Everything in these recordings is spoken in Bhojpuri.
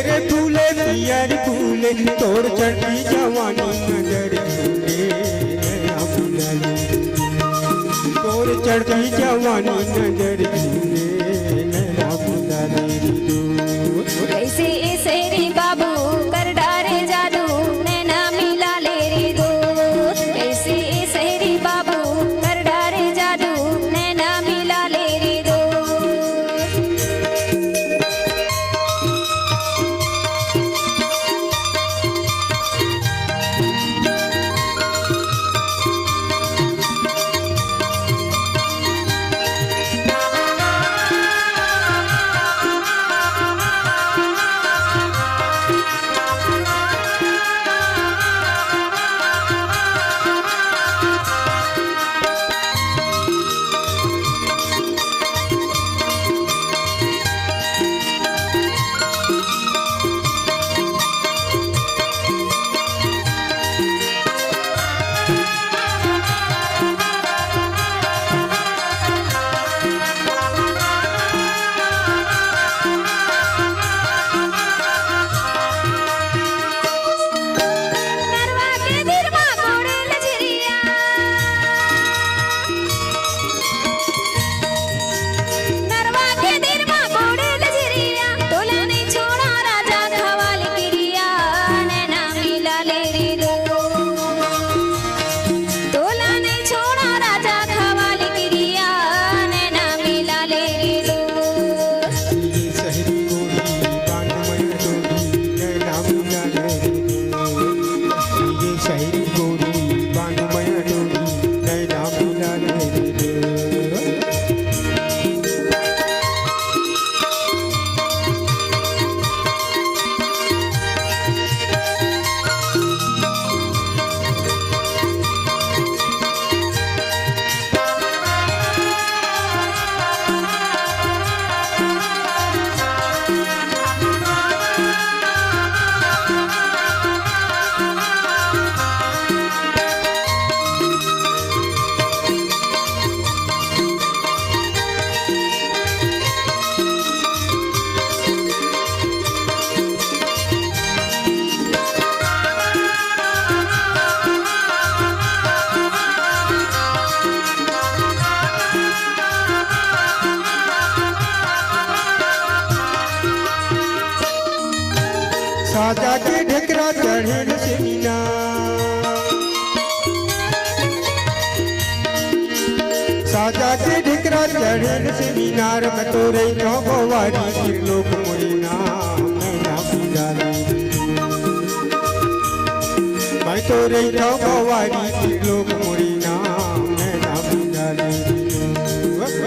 पियर फूले तोड़ चढ़ी जवानी नजर झूले तोड़ चढ़ी जवानी नजर झूले कैसे ऐसे रे बाबू कर डारे जादू नैना मिला ले रे दो कैसे ऐसे रे बाबू कर डारे जादू नैना मिला ले रे दो साजा के ढेकरा चढ़े से मीना साजा के ढेकरा चढ़े से मीनार में तो रही गोवारी त्रिलोक मुरीना मैना पिलाले मैं तो रही गोवारी त्रिलोक मुरीना मैना पिलाले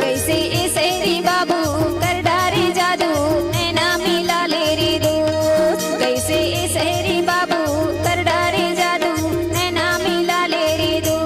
कैसे ए सहरी बाबू कर डारे जादू नैना मिला ले रे दोस्त कैसे ए सहरी बाबू कर डारे जादू नैना मिला ले रे दोस्त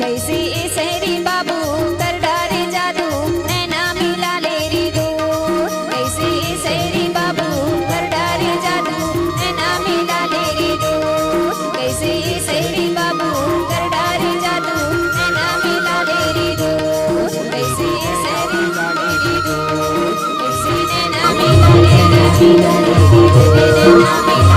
कैसे ए सहरी बाबू कर डारे जादू नैना मिला ले रे दोस्त कैसे ए सहरी बाबू कर डारे जादू नैना मिला ले रे दोस्त कैसे ए सहरी बाबू कर डारे जादू नैना मिला ले रे दोस्त कैसे ए सहरी बाबू कैसे नैना मिला ले रे दोस्त नैना मिला